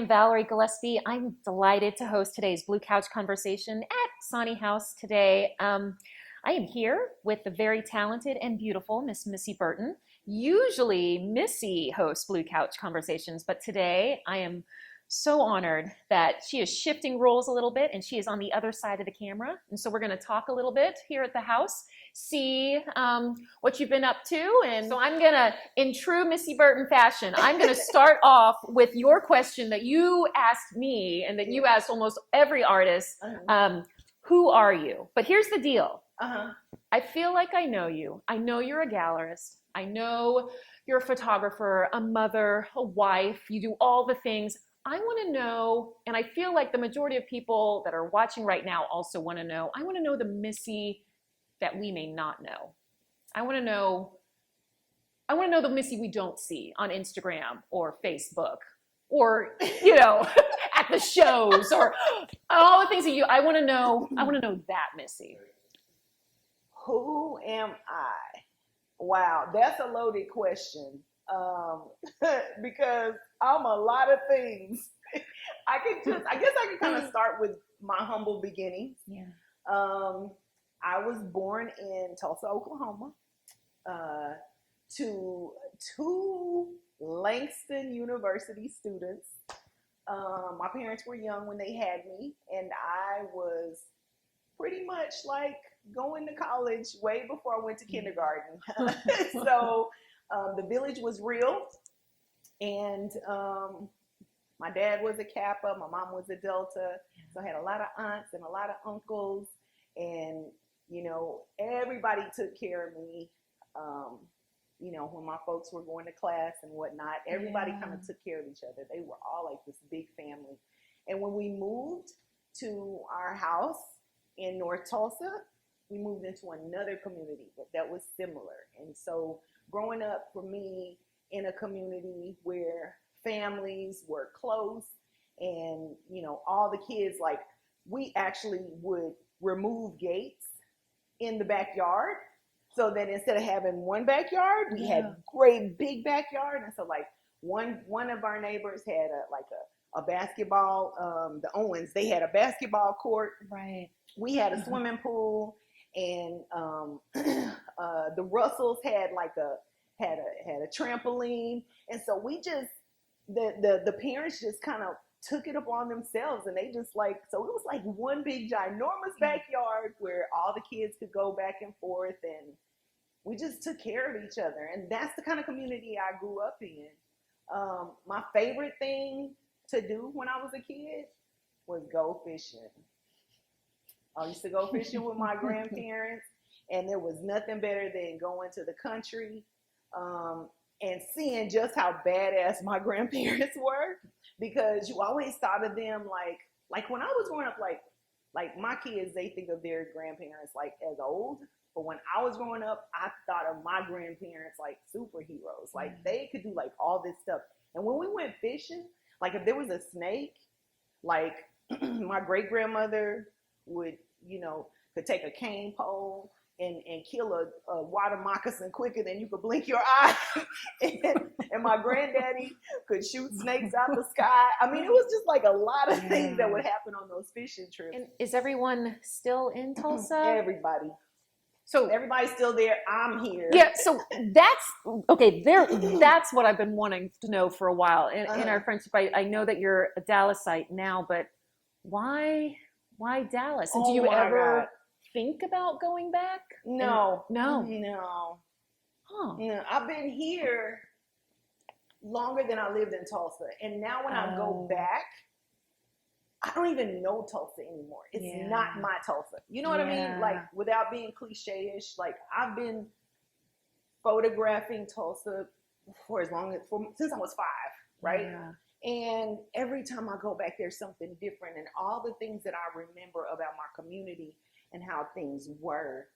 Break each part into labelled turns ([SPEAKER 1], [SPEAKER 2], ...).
[SPEAKER 1] am Valerie Gillespie. I'm delighted to host today's Blue Couch Conversation at Sonny House today. I am here with the very talented and beautiful Miss Missy Burton. Usually Missy hosts Blue Couch Conversations, but today I am so honored that she is shifting roles a little bit and she is on the other side of the camera. And so we're going to talk a little bit here at the house, see what you've been up to. And so I'm going to, in true Missy Burton fashion, I'm going to start off with your question that you asked me and that you asked almost every artist. Who are you? But here's the deal. I feel like I know you. I know you're a gallerist. I know you're a photographer, a mother, a wife. You do all the things. I want to know, and I feel like the majority of people that are watching right now also want to know, I want to know the Missy that we may not know. I want to know the Missy we don't see on Instagram or Facebook or, at the shows or all the things that I want to know that Missy.
[SPEAKER 2] Who am I? Wow, that's a loaded question. Because I'm a lot of things. I guess I can kind of start with my humble beginnings.
[SPEAKER 1] Yeah.
[SPEAKER 2] I was born in Tulsa, Oklahoma, to two Langston University students. My parents were young when they had me, and I was pretty much like going to college way before I went to kindergarten. So the village was real, and my dad was a Kappa, my mom was a Delta, so I had a lot of aunts and a lot of uncles, and everybody took care of me. When my folks were going to class and whatnot, everybody kind of took care of each other. They were all like this big family. And when we moved to our house in North Tulsa, we moved into another community that was similar. And so growing up for me in a community where families were close and, all the kids, like we actually would remove gates in the backyard so that instead of having one backyard, we had great big backyard. And so like one of our neighbors had a basketball, the Owens, they had a basketball court.
[SPEAKER 1] Right.
[SPEAKER 2] We had a swimming pool, and the Russells had a trampoline, and so we just the parents just kind of took it upon themselves, and they just so it was like one big ginormous backyard where all the kids could go back and forth, and we just took care of each other, and that's the kind of community I grew up in. My favorite thing to do when I was a kid was go fishing. I used to go fishing with my grandparents, and there was nothing better than going to the country and seeing just how badass my grandparents were, because you always thought of them like when I was growing up, like my kids, they think of their grandparents like as old, but when I was growing up, I thought of my grandparents like superheroes, like they could do like all this stuff. And when we went fishing, like if there was a snake, like my great grandmother would, could take a cane pole and kill a water moccasin quicker than you could blink your eye. and my granddaddy could shoot snakes out the sky. I mean, it was just like a lot of things that would happen on those fishing trips.
[SPEAKER 1] And is everyone still in Tulsa?
[SPEAKER 2] Everybody. So everybody's still there. I'm here.
[SPEAKER 1] Yeah, so that's okay. That's what I've been wanting to know for a while. In our friendship, I know that you're a Dallasite now, but why Dallas? And do you ever think about going back?
[SPEAKER 2] No.
[SPEAKER 1] Huh.
[SPEAKER 2] Yeah, I've been here longer than I lived in Tulsa, and now when I go back, I don't even know Tulsa anymore. It's not my Tulsa. You know what I mean? Like, without being cliche-ish, like I've been photographing Tulsa since I was 5, right? Yeah. And every time I go back, there's something different, and all the things that I remember about my community and how things were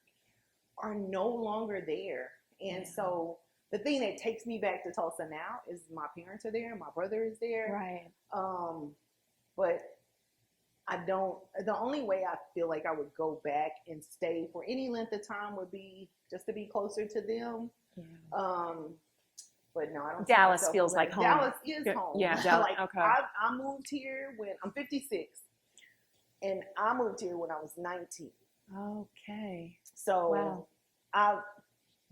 [SPEAKER 2] are no longer there. And so the thing that takes me back to Tulsa now is my parents are there, my brother is there.
[SPEAKER 1] Right.
[SPEAKER 2] But the only way I feel like I would go back and stay for any length of time would be just to be closer to them. Yeah. But no, I don't see
[SPEAKER 1] Dallas
[SPEAKER 2] myself
[SPEAKER 1] feels
[SPEAKER 2] living.
[SPEAKER 1] like home.
[SPEAKER 2] Dallas is home.
[SPEAKER 1] Yeah, Dallas.
[SPEAKER 2] Like
[SPEAKER 1] Okay.
[SPEAKER 2] I moved here when I'm 56, and I moved here when I was 19.
[SPEAKER 1] Okay.
[SPEAKER 2] So
[SPEAKER 1] Wow.
[SPEAKER 2] I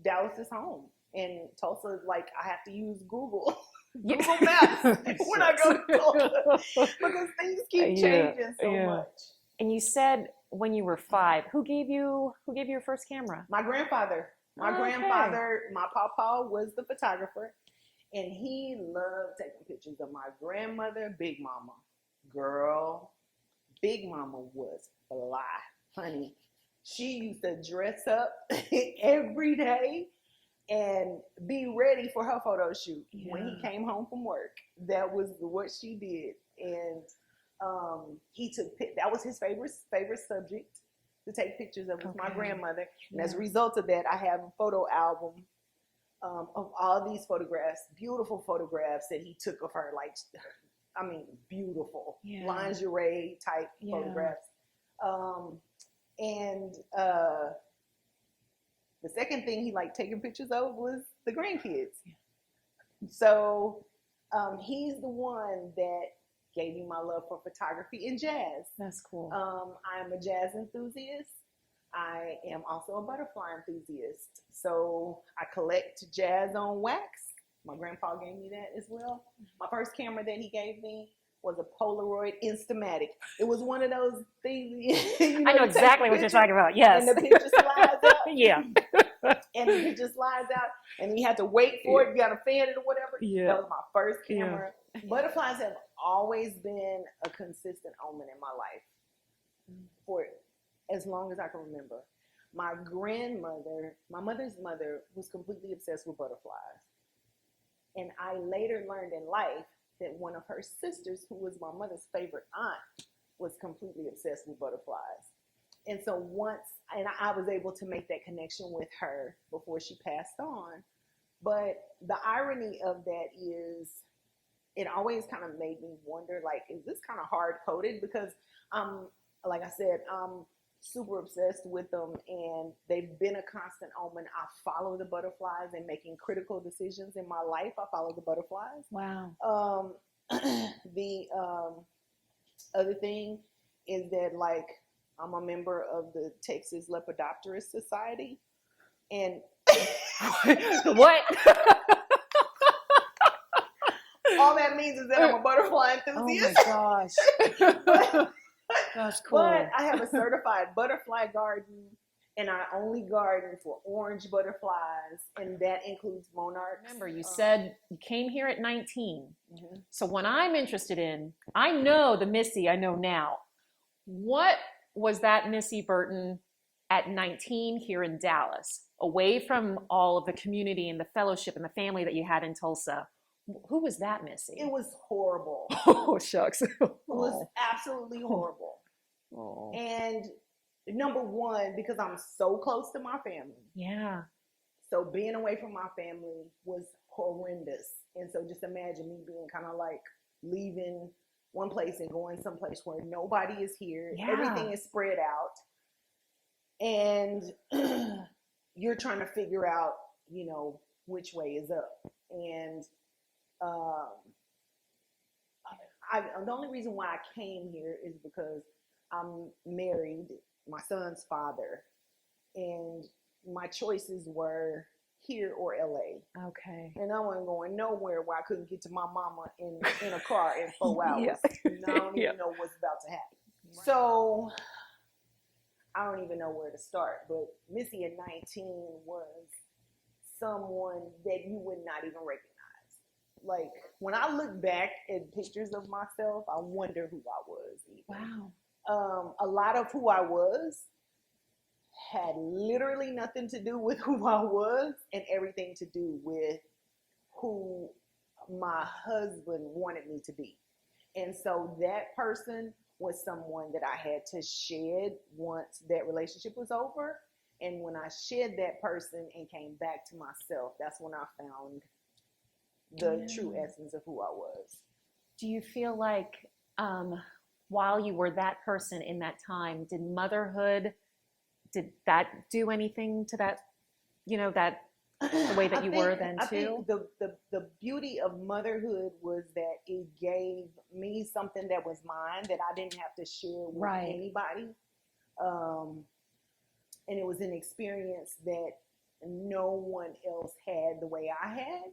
[SPEAKER 2] Dallas is home, and Tulsa, like I have to use Google
[SPEAKER 1] Yeah.
[SPEAKER 2] Google Maps when I go to Tulsa because things keep
[SPEAKER 1] Yeah,
[SPEAKER 2] changing so
[SPEAKER 1] yeah.
[SPEAKER 2] much.
[SPEAKER 1] And you said when you were 5, who gave you your first camera?
[SPEAKER 2] My grandfather. My
[SPEAKER 1] Okay.
[SPEAKER 2] grandfather, my papa was the photographer, and he loved taking pictures of my grandmother, Big Mama. Girl, Big Mama was fly, honey. She used to dress up every day and be ready for her photo shoot when he came home from work. That was what she did, and he took that was his favorite subject to take pictures of was my grandmother. And as a result of that, I have a photo album of all these photographs, beautiful photographs that he took of her, like, I mean, beautiful lingerie type photographs. And the second thing he liked taking pictures of was the grandkids. So he's the one that gave me my love for photography and jazz.
[SPEAKER 1] That's cool.
[SPEAKER 2] I'm a jazz enthusiast. I am also a butterfly enthusiast. So I collect jazz on wax. My grandpa gave me that as well. My first camera that he gave me was a Polaroid Instamatic. It was one of those things.
[SPEAKER 1] I know exactly what you're talking about. Yes.
[SPEAKER 2] And the picture slides out.
[SPEAKER 1] Yeah.
[SPEAKER 2] And the picture slides out, and you have to wait for it. You got to fan it or whatever.
[SPEAKER 1] Yeah.
[SPEAKER 2] That was my first camera. Butterflies have always been a consistent omen in my life for as long as I can remember. My grandmother, my mother's mother, was completely obsessed with butterflies. And I later learned in life that one of her sisters, who was my mother's favorite aunt, was completely obsessed with butterflies. And so and I was able to make that connection with her before she passed on. But the irony of that is, it always kind of made me wonder, like, is this kind of hard-coded? Because, like I said, I'm super obsessed with them, and they've been a constant omen. I follow the butterflies in making critical decisions in my life. I follow the butterflies.
[SPEAKER 1] Wow.
[SPEAKER 2] The other thing is that, like, I'm a member of the Texas Lepidopterist Society, and
[SPEAKER 1] what?
[SPEAKER 2] all that means is that I'm a butterfly enthusiast.
[SPEAKER 1] Oh my gosh. That's cool.
[SPEAKER 2] But I have a certified butterfly garden, and I only garden for orange butterflies, and that includes monarchs.
[SPEAKER 1] Remember, you said you came here at 19. Mm-hmm. So what I'm interested in, I know the Missy I know now. What was that Missy Burton at 19 here in Dallas, away from all of the community and the fellowship and the family that you had in Tulsa? Who was that Missy?
[SPEAKER 2] It was horrible.
[SPEAKER 1] Oh, shucks. It
[SPEAKER 2] was absolutely horrible.
[SPEAKER 1] Oh.
[SPEAKER 2] And number one, because I'm so close to my family.
[SPEAKER 1] Yeah.
[SPEAKER 2] So being away from my family was horrendous. And so just imagine me being kind of like leaving one place and going someplace where nobody is here. Yeah. Everything is spread out. And you're trying to figure out, you know, which way is up. And the only reason why I came here is because I'm married, my son's father, and my choices were here or LA.
[SPEAKER 1] Okay.
[SPEAKER 2] And I wasn't going nowhere where I couldn't get to my mama in a car in 4 hours.
[SPEAKER 1] Yeah.
[SPEAKER 2] And I don't even know what's about to happen. Right. So I don't even know where to start. But Missy at 19 was someone that you would not even recognize. Like, when I look back at pictures of myself, I wonder who I was. Even.
[SPEAKER 1] Wow.
[SPEAKER 2] A lot of who I was had literally nothing to do with who I was and everything to do with who my husband wanted me to be. And so that person was someone that I had to shed once that relationship was over. And when I shed that person and came back to myself, that's when I found the true essence of who I was.
[SPEAKER 1] Do you feel like while you were that person in that time, did that do anything to that, you know, that the way that you were then
[SPEAKER 2] I
[SPEAKER 1] too?
[SPEAKER 2] think the beauty of motherhood was that it gave me something that was mine that I didn't have to share with
[SPEAKER 1] Right.
[SPEAKER 2] anybody. Um, and it was an experience that no one else had the way I had.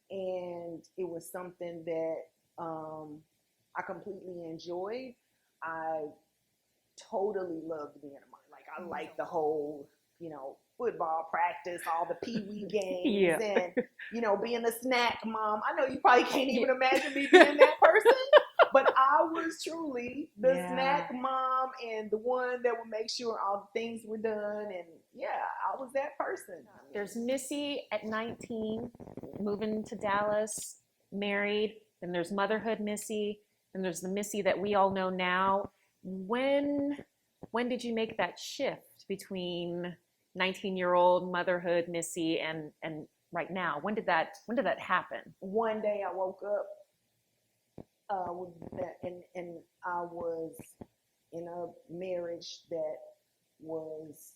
[SPEAKER 2] And it was something that I completely enjoyed. I totally loved being a mom. Like I liked the whole, football practice, all the pee-wee games,
[SPEAKER 1] Yeah.
[SPEAKER 2] and being a snack mom. I know you probably can't
[SPEAKER 1] Yeah.
[SPEAKER 2] even imagine me being that person, but I was truly the
[SPEAKER 1] Yeah.
[SPEAKER 2] snack mom and the one that would make sure all the things were done. And yeah, I was that person.
[SPEAKER 1] There's Missy at 19, moving to Dallas, married. Then there's motherhood Missy. And there's the Missy that we all know now. When when did you make that shift between 19-year-old motherhood Missy and right now? When did that happen?
[SPEAKER 2] One day I woke up and I was in a marriage that was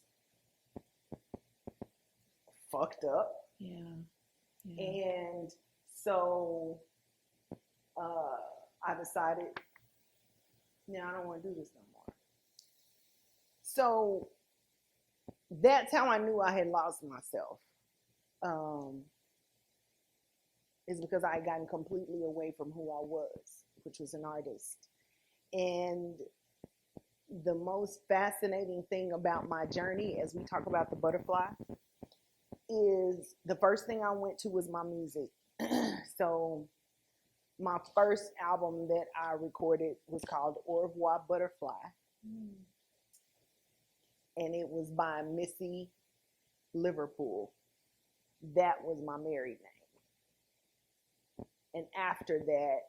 [SPEAKER 2] fucked up.
[SPEAKER 1] Yeah.
[SPEAKER 2] And so I decided, no, I don't want to do this no more. So that's how I knew I had lost myself. Is because I had gotten completely away from who I was, which was an artist. And the most fascinating thing about my journey, as we talk about the butterfly, is the first thing I went to was my music. So my first album that I recorded was called Au Revoir Butterfly. And it was by Missy Liverpool. That was my married name. And after that,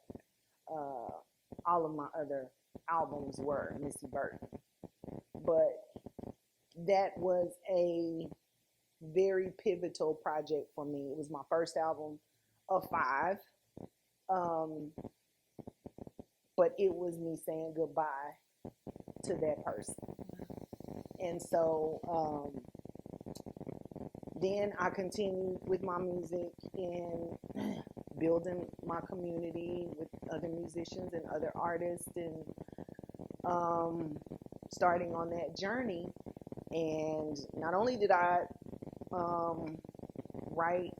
[SPEAKER 2] all of my other albums were Missy Burton. But that was a very pivotal project for me. It was my first album of 5. But it was me saying goodbye to that person. And so then I continued with my music and building my community with other musicians and other artists, and starting on that journey. And not only did I write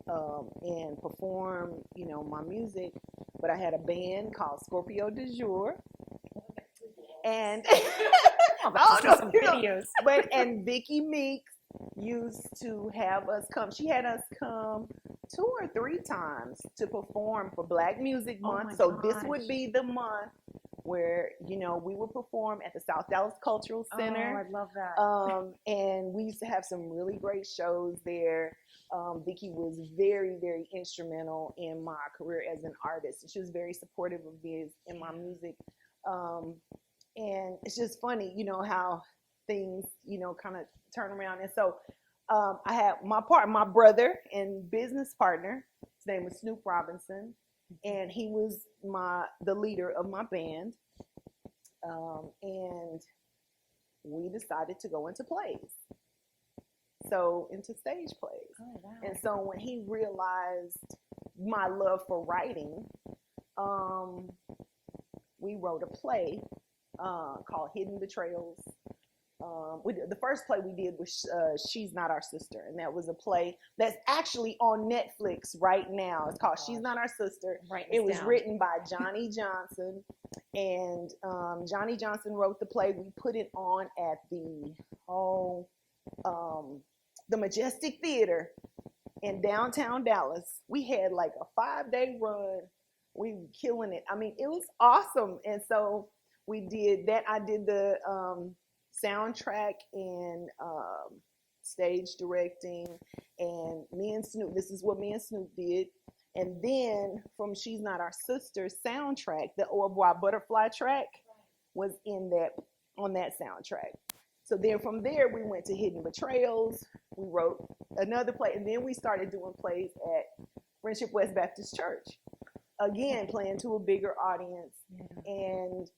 [SPEAKER 2] and perform, my music, but I had a band called Scorpio Du Jour. And
[SPEAKER 1] Some videos.
[SPEAKER 2] And Vicky Meeks used to have us come. She had us come 2 or 3 times to perform for Black Music Month. So this would be the month where we would perform at the South Dallas Cultural Center.
[SPEAKER 1] Oh, I love that.
[SPEAKER 2] And we used to have some really great shows there. Vicky was very, very instrumental in my career as an artist. She was very supportive of me in my music. And it's just funny, how things, kind of turn around. And so I had my brother and business partner. His name was Snoop Robinson, and he was the leader of my band. And we decided to go into plays. So into stage plays.
[SPEAKER 1] Oh, wow.
[SPEAKER 2] And so when he realized my love for writing, we wrote a play called Hidden Betrayals. The first play we did was She's Not Our Sister, and that was a play that's actually on Netflix right now. It's called She's Not Our Sister. It was written by Johnny Johnson, and Johnny Johnson wrote the play. We put it on at the Majestic Theater in downtown Dallas. We had like a 5-day run. We were killing it. I mean, it was awesome. And so we did that. I did the soundtrack and stage directing, and me and Snoop, this is what me and Snoop did. And then from She's Not Our Sister soundtrack, the Au Revoir Butterfly track was on that soundtrack. So then from there, we went to Hidden Betrayals. We wrote another play, and then we started doing plays at Friendship West Baptist Church. Again, playing to a bigger audience. And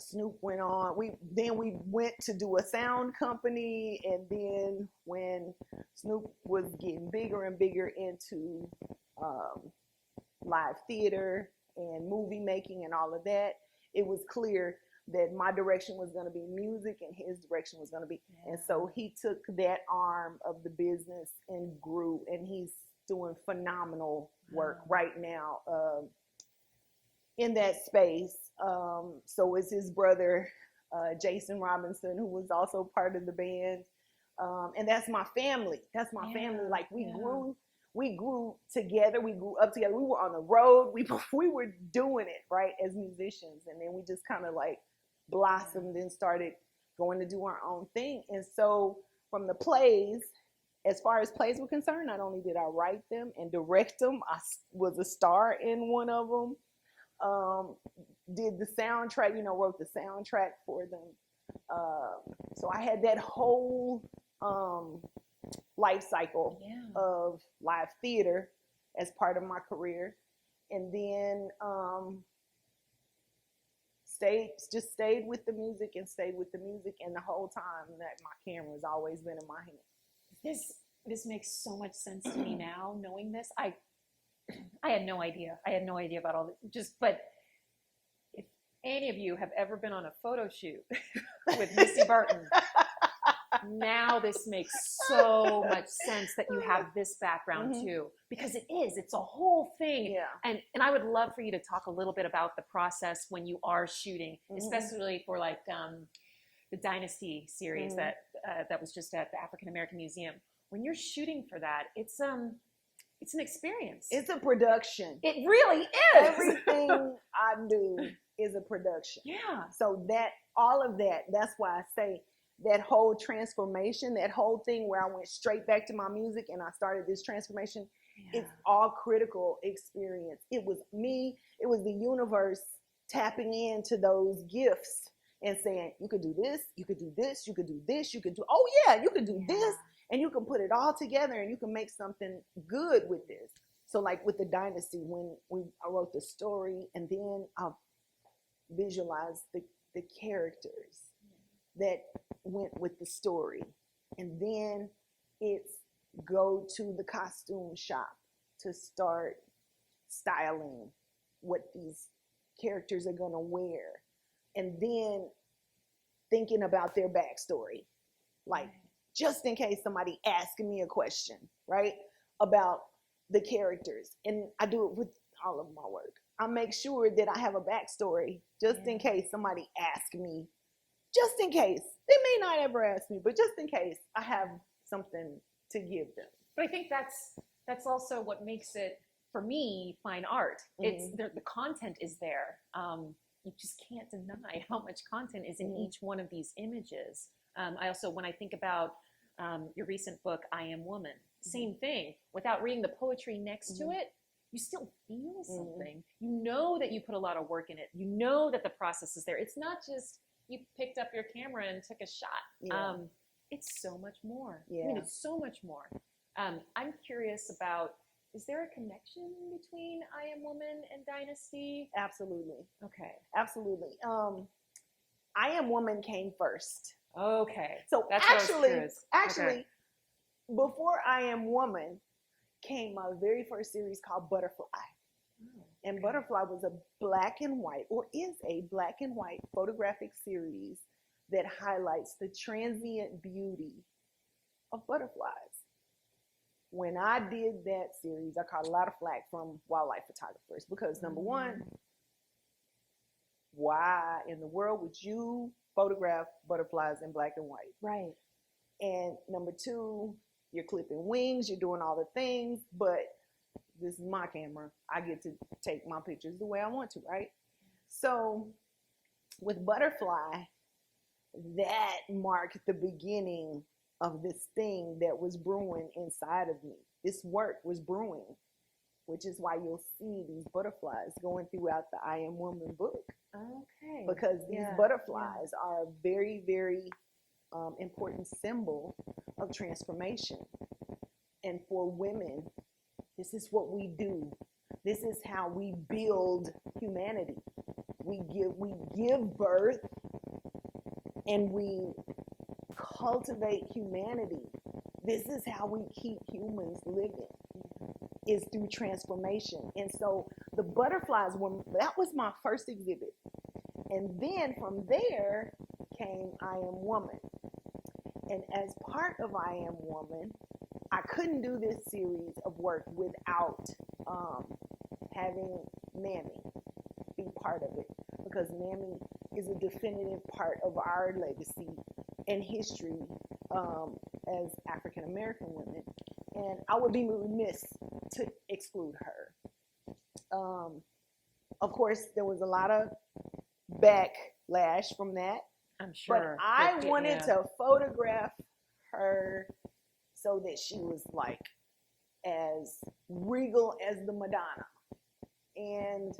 [SPEAKER 2] Snoop went on. We went to do a sound company, and then when Snoop was getting bigger and bigger into um, live theater and movie making and all of that, it was clear that my direction was going to be music and his direction was going to be. And so he took that arm of the business and grew, and he's doing phenomenal work right now in that space. So is his brother, Jason Robinson, who was also part of the band. And that's my family. That's my family. Like we grew together. We grew up together. We were on the road. We were doing it, right, as musicians. And then we just kind of like blossomed and started going to do our own thing. And so from the plays, as far as plays were concerned, not only did I write them and direct them, I was a star in one of them. Did the soundtrack, wrote the soundtrack for them. So I had that whole life cycle of live theater as part of my career. And then stayed with the music and stayed with the music. And the whole time that my camera has always been in my hand.
[SPEAKER 1] This makes so much sense to me now, knowing this. I had no idea. I had no idea about all this. But if any of you have ever been on a photo shoot with Missy Burton, now this makes so much sense that you have this background too, because it's a whole thing. And I would love for you to talk a little bit about the process when you are shooting, especially for like the Dynasty series that was just at the African American Museum. When you're shooting for that, it's an experience.
[SPEAKER 2] It's a production.
[SPEAKER 1] It really is.
[SPEAKER 2] Everything I do is a production.
[SPEAKER 1] Yeah.
[SPEAKER 2] So all of that, that's why I say that whole transformation, that whole thing where I went straight back to my music and I started this transformation, it's all critical experience. It was me, it was the universe tapping into those gifts and saying, you could do this, you could do this, you could do this, you could do, you could do this, and you can put it all together and you can make something good with this. So like with the Dynasty, when I wrote the story and then I visualized the characters that went with the story. And then it's go to the costume shop to start styling what these characters are going to wear. And then thinking about their backstory. Like, just in case somebody asking me a question, right, about the characters. And I do it with all of my work. I make sure that I have a backstory just in case somebody asks me. Just in case. They may not ever ask me, but just in case I have something to give them.
[SPEAKER 1] But I think that's also what makes it, for me, fine art. It's the content is there. You just can't deny how much content is in each one of these images. I also, when I think about your recent book, I Am Woman, same thing. Without reading the poetry next to it, you still feel something. You know that you put a lot of work in it. You know that the process is there. It's not just you picked up your camera and took a shot. It's so much more. I mean, it's so much more. I'm curious about, is there a connection between I Am Woman and Dynasty?
[SPEAKER 2] Absolutely.
[SPEAKER 1] Okay.
[SPEAKER 2] Absolutely. I Am Woman came first.
[SPEAKER 1] Okay.
[SPEAKER 2] So
[SPEAKER 1] that's
[SPEAKER 2] actually, before I Am Woman came my very first series called Butterfly. And Butterfly was a black and white, or is a black and white photographic series that highlights the transient beauty of butterflies. When I did that series, I caught a lot of flack from wildlife photographers because number one, why in the world would you photograph butterflies in black and white?
[SPEAKER 1] Right.
[SPEAKER 2] And number two, you're clipping wings, you're doing all the things, but this is my camera. I get to take my pictures the way I want to, right? So with Butterfly, that marked the beginning of this thing that was brewing inside of me. This work was brewing, which is why you'll see these butterflies going throughout the I Am Woman book.
[SPEAKER 1] Okay.
[SPEAKER 2] Because these butterflies are a very, very important symbol of transformation. And for women, this is what we do. This is how we build humanity. we give birth, and we cultivate humanity. This is how we keep humans living, is through transformation. And so the butterflies that was my first exhibit. And then from there came I Am Woman. And as part of I Am Woman, I couldn't do this series of work without having Mammy be part of it, because Mammy is a definitive part of our legacy and history as African American women, and I would be remiss to exclude her. Of course, there was a lot of backlash from that,
[SPEAKER 1] I'm sure.
[SPEAKER 2] but I wanted to photograph her so that she was like as regal as the Madonna, and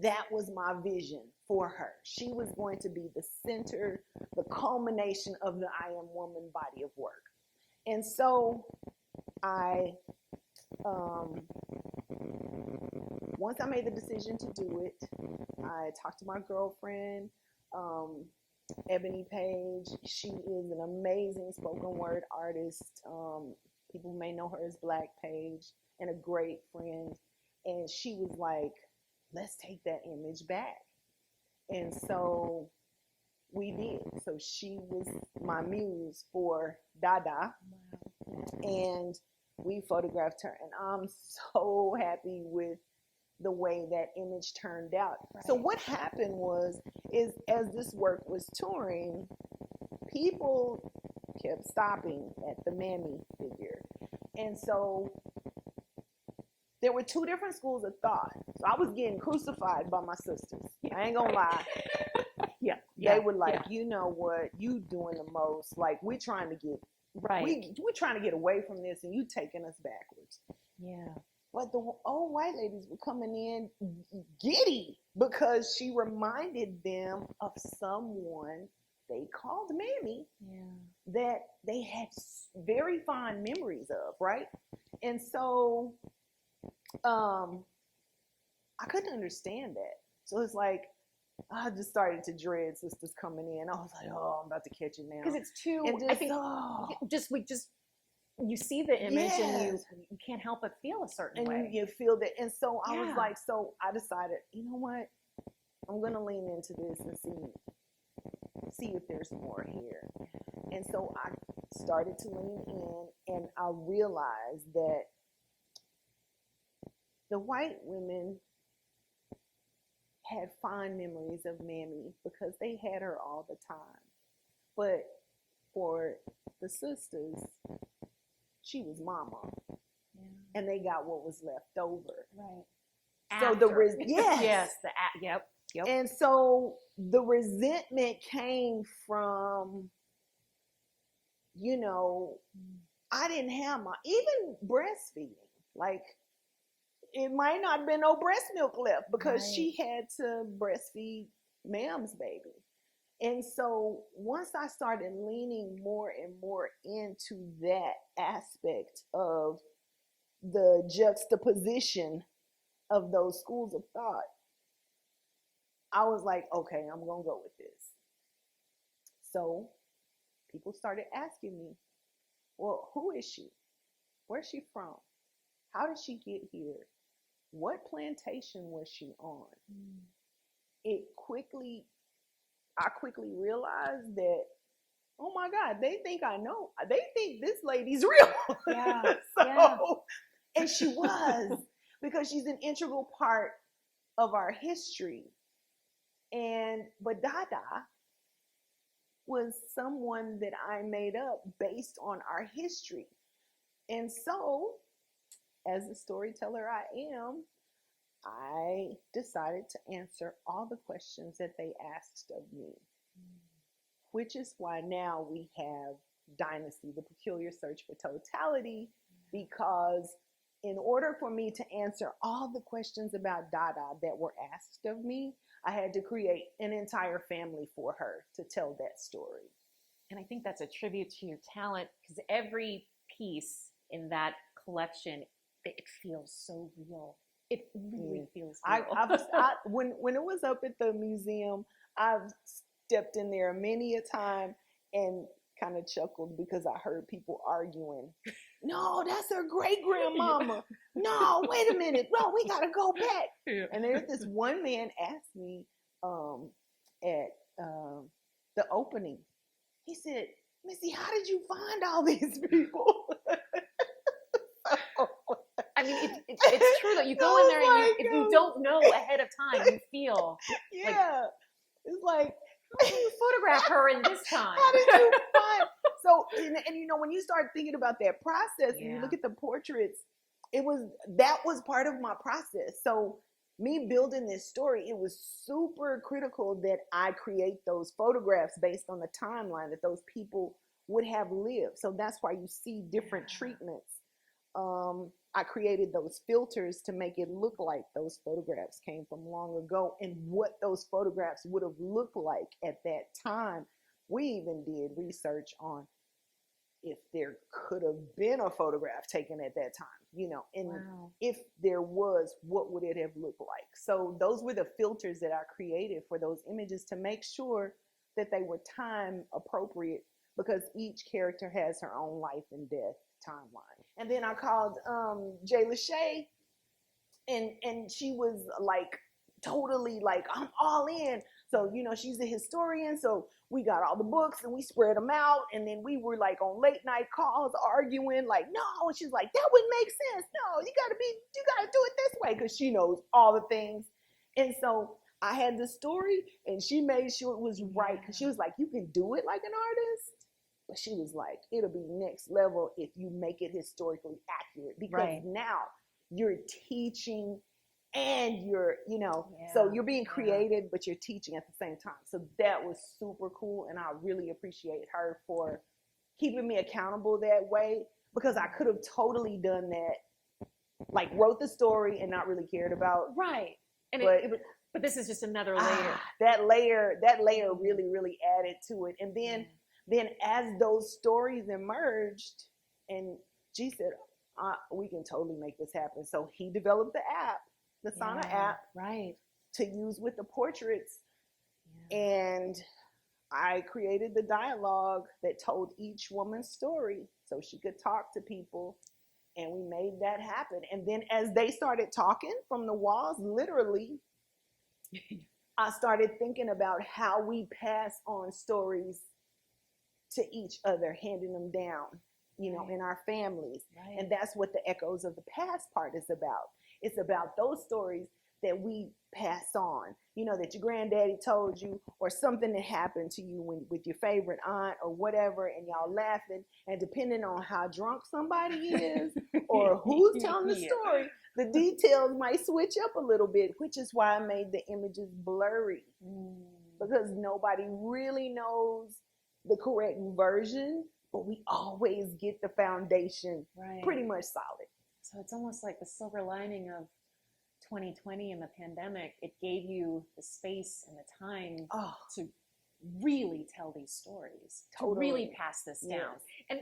[SPEAKER 2] that was my vision for her. She was going to be the center, the culmination of the I Am Woman body of work. And so I, once I made the decision to do it, I talked to my girlfriend, Ebony Page. She is an amazing spoken word artist. People may know her as Black Page, and a great friend. And she was like, let's take that image back. And so we did. So she was my muse for Dada. And we photographed her. And I'm so happy with the way that image turned out. Right. So what happened is as this work was touring, people kept stopping at the Mammy figure. And so there were two different schools of thought. So I was getting crucified by my sisters. I ain't gonna lie. They were like, you know what, you doing the most. Like, we're trying to get we're trying to get away from this, and you taking us backwards.
[SPEAKER 1] Yeah.
[SPEAKER 2] But the old white ladies were coming in giddy because she reminded them of someone they called Mammy that they had very fond memories of, right? And so I couldn't understand that. So it's like, I just started to dread sisters coming in. I was like, oh, I'm about to catch it now.
[SPEAKER 1] Because it's too, I think, you see the image and you can't help but feel a certain way.
[SPEAKER 2] And you feel that. And so I was like, so I decided, you know what? I'm going to lean into this and see if there's more here. And so I started to lean in, and I realized that the white women had fond memories of Mammy because they had her all the time. But for the sisters, she was mama. Yeah. And they got what was left over.
[SPEAKER 1] Right.
[SPEAKER 2] So
[SPEAKER 1] Yep.
[SPEAKER 2] And so the resentment came from, you know, I didn't have even breastfeeding. Like, it might not have been no breast milk left because she had to breastfeed Mam's baby. And so once I started leaning more and more into that aspect of the juxtaposition of those schools of thought, I was like, okay, I'm going to go with this. So people started asking me, well, who is she? Where's she from? How did she get here? What plantation was she on? I quickly realized that, oh my God, they think I know. They think this lady's real. And she was, because she's an integral part of our history. But Dada was someone that I made up based on our history. And so, as the storyteller I am, I decided to answer all the questions that they asked of me, which is why now we have Dynasty, the Peculiar Search for Totality, because in order for me to answer all the questions about Dada that were asked of me, I had to create an entire family for her to tell that story.
[SPEAKER 1] And I think that's a tribute to your talent, because every piece in that collection, it feels so real. It really feels
[SPEAKER 2] I,
[SPEAKER 1] real.
[SPEAKER 2] when it was up at the museum, I've stepped in there many a time and kind of chuckled because I heard people arguing. No, that's her great grandmama. No, wait a minute. No, we gotta go back.
[SPEAKER 1] Yeah.
[SPEAKER 2] And there's this one man asked me at the opening. He said, Missy, how did you find all these people?
[SPEAKER 1] I mean, it's true that you go in there and if you don't know ahead of time, you feel like,
[SPEAKER 2] it's like,
[SPEAKER 1] how did you photograph her in this time?
[SPEAKER 2] How did you find? So, and you know, when you start thinking about that process, and you look at the portraits, that was part of my process. So, me building this story, it was super critical that I create those photographs based on the timeline that those people would have lived. So that's why you see different treatments. I created those filters to make it look like those photographs came from long ago and what those photographs would have looked like at that time. We even did research on if there could have been a photograph taken at that time, you know, and if there was, what would it have looked like? So those were the filters that I created for those images to make sure that they were time appropriate, because each character has her own life and death timeline. And then I called Jay Lachey, and she was like totally like, I'm all in. So, you know, she's a historian, so we got all the books and we spread them out, and then we were like on late night calls arguing like, no, and she's like, that wouldn't make sense. No, you gotta do it this way, because she knows all the things. And so I had the story, and she made sure it was right, because she was like, you can do it like an artist, but she was like, it'll be next level if you make it historically accurate, because now you're teaching and you're, you know, so you're being creative, but you're teaching at the same time. So that was super cool. And I really appreciate her for keeping me accountable that way, because I could have totally done that, like wrote the story and not really cared about.
[SPEAKER 1] Right. And but this is just another layer.
[SPEAKER 2] That layer really, really added to it. And then as those stories emerged, and G said, we can totally make this happen. So he developed the app, the Sana app, to use with the portraits. And I created the dialogue that told each woman's story so she could talk to people. And we made that happen. And then as they started talking from the walls, literally, I started thinking about how we pass on stories to each other, handing them down, you know, in our families. And that's what the Echoes of the Past part is about. It's about those stories that we pass on, you know, that your granddaddy told you, or something that happened to you with your favorite aunt or whatever, and y'all laughing. And depending on how drunk somebody is or who's telling the story, the details might switch up a little bit, which is why I made the images blurry, because nobody really knows the correct version, but we always get the foundation pretty much solid.
[SPEAKER 1] So it's almost like the silver lining of 2020 and the pandemic. It gave you the space and the time to really tell these stories, to really pass this down. And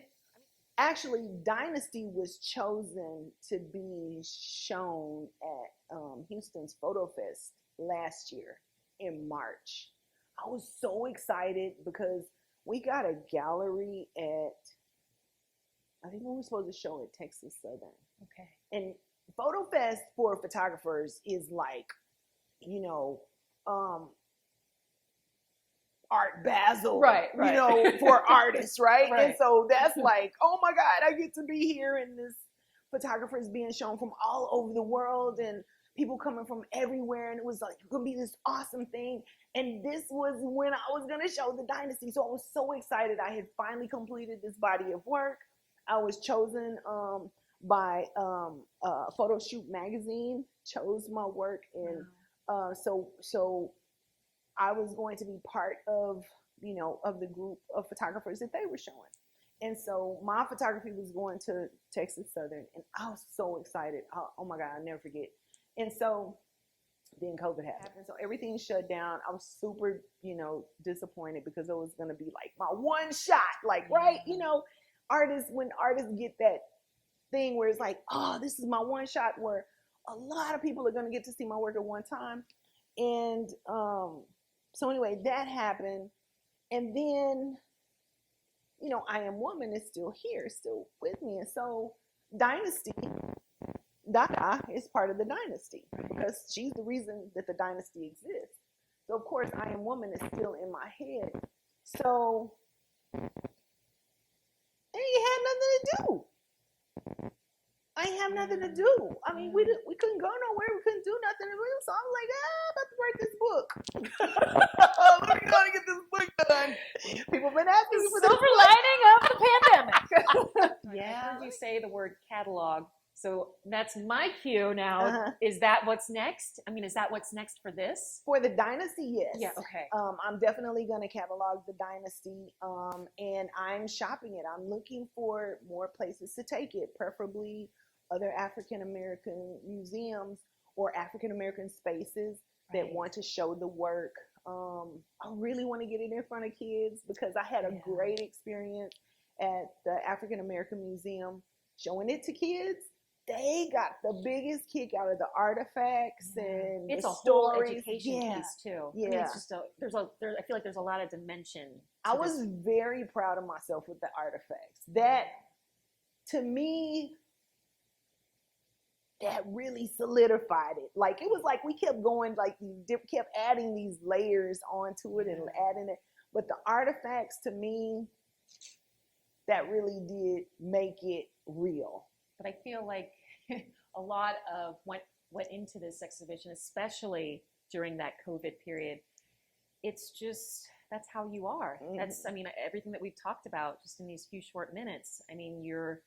[SPEAKER 2] actually, Dynasty was chosen to be shown at Houston's Photo Fest last year in March. I was so excited because we got a gallery at, I think we were supposed to show at Texas Southern.
[SPEAKER 1] Okay.
[SPEAKER 2] And Photo Fest for photographers is like, you know, Art Basel, you know, for artists, right? And so that's like, oh my God, I get to be here, and this photographer is being shown from all over the world, and people coming from everywhere, and it was like, it's gonna be this awesome thing. And this was when I was gonna show the Dynasty, so I was so excited. I had finally completed this body of work. I was chosen by Photo Shoot magazine, chose my work, and so I was going to be part of, you know, of the group of photographers that they were showing. And so my photography was going to Texas Southern, and I was so excited. Oh my God, I'll never forget. And so then COVID happened. So everything shut down. I was super, you know, disappointed, because it was going to be like my one shot, like, you know, when artists get that thing where it's like, oh, this is my one shot, where, a lot of people are going to get to see my work at one time. And so anyway, that happened. And then, I Am Woman is still here, still with me. And so Dynasty, Dada is part of the dynasty because she's the reason that the dynasty exists. So of course, I Am Woman is still in my head. So I ain't had nothing to do. I ain't have nothing to do. I mean, we couldn't go nowhere. We couldn't do nothing. So I'm like, I'm about to write this book. Let me go and get this book done. People have been asking me for this.
[SPEAKER 1] Silver lining of the pandemic. Yeah. I heard you say the word catalog. So that's my cue now.
[SPEAKER 2] Uh-huh.
[SPEAKER 1] Is that what's next? I mean, is that what's next for this?
[SPEAKER 2] For the dynasty, yes.
[SPEAKER 1] Yeah, okay.
[SPEAKER 2] I'm definitely going to catalog the dynasty, and I'm shopping it. I'm looking for more places to take it, preferably other African-American museums or African-American spaces that want to show the work. I really want to get it in front of kids because I had a great experience at the African-American Museum showing it to kids. They got the biggest kick out of the artifacts and
[SPEAKER 1] it's
[SPEAKER 2] the
[SPEAKER 1] a
[SPEAKER 2] stories.
[SPEAKER 1] Whole education piece too.
[SPEAKER 2] Yeah,
[SPEAKER 1] I mean, it's just I feel like there's a lot of dimension.
[SPEAKER 2] I was very proud of myself with the artifacts. That, to me, that really solidified it. Like, it was like we kept going, like, kept adding these layers onto it and adding it. But the artifacts, to me, that really did make it real.
[SPEAKER 1] But I feel like a lot of what went into this exhibition, especially during that COVID period, it's just, that's how you are. Mm-hmm. That's, I mean, everything that we've talked about just in these few short minutes. I mean, you're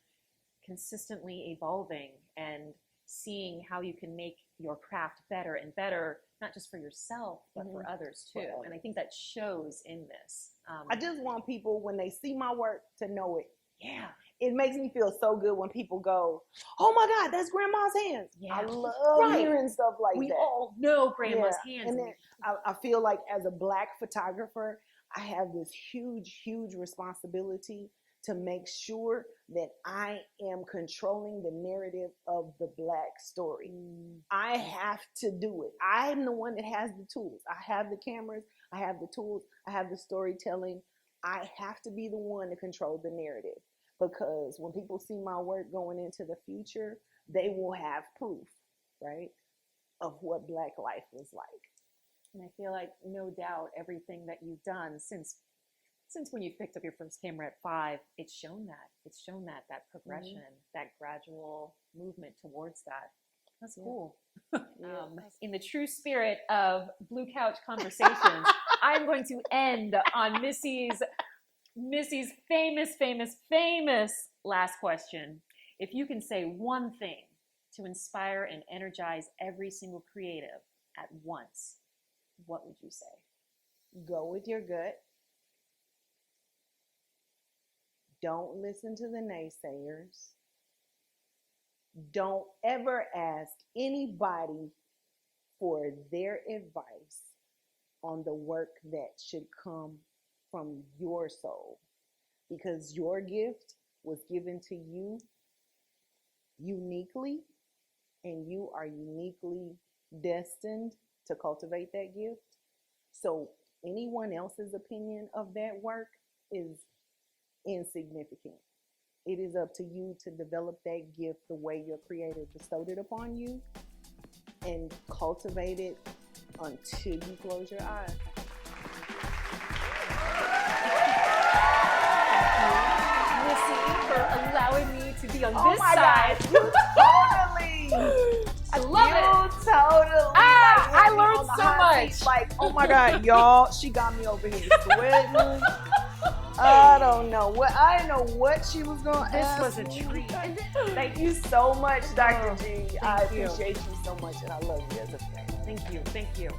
[SPEAKER 1] consistently evolving and seeing how you can make your craft better and better, not just for yourself, but for others too. Right. And I think that shows in this.
[SPEAKER 2] I just want people, when they see my work, to know it.
[SPEAKER 1] Yeah.
[SPEAKER 2] It makes me feel so good when people go, "Oh my God, that's Grandma's hands." Yeah. I love hearing stuff like that.
[SPEAKER 1] We all know Grandma's hands.
[SPEAKER 2] And then I feel like as a Black photographer, I have this huge, huge responsibility to make sure that I am controlling the narrative of the Black story. I have to do it. I'm the one that has the tools. I have the cameras, I have the tools, I have the storytelling. I have to be the one to control the narrative, because when people see my work going into the future, they will have proof, right, of what Black life was like.
[SPEAKER 1] And I feel like, no doubt, everything that you've done since when you picked up your first camera at 5, it's shown that progression, that gradual movement towards that. That's cool. In the true spirit of Blue Couch Conversations, I'm going to end on Missy's famous last question. If you can say one thing to inspire and energize every single creative at once, what would you say?
[SPEAKER 2] Go with your gut. Don't listen to the naysayers. Don't ever ask anybody for their advice on the work that should come from your soul, because your gift was given to you uniquely, and you are uniquely destined to cultivate that gift. So anyone else's opinion of that work is insignificant. It is up to you to develop that gift the way your Creator bestowed it upon you, and cultivate it until you close your eyes.
[SPEAKER 1] Missy, for allowing me to be on this
[SPEAKER 2] God.
[SPEAKER 1] side.
[SPEAKER 2] Totally.
[SPEAKER 1] I love it.
[SPEAKER 2] Totally.
[SPEAKER 1] I learned so much.
[SPEAKER 2] Seat, like, oh my God, y'all, she got me over here sweating. I don't know what. I didn't know what she was going to ask.
[SPEAKER 1] This was a treat.
[SPEAKER 2] Thank you so much, Dr. G. I appreciate you so much, and I love you as a friend.
[SPEAKER 1] Thank you.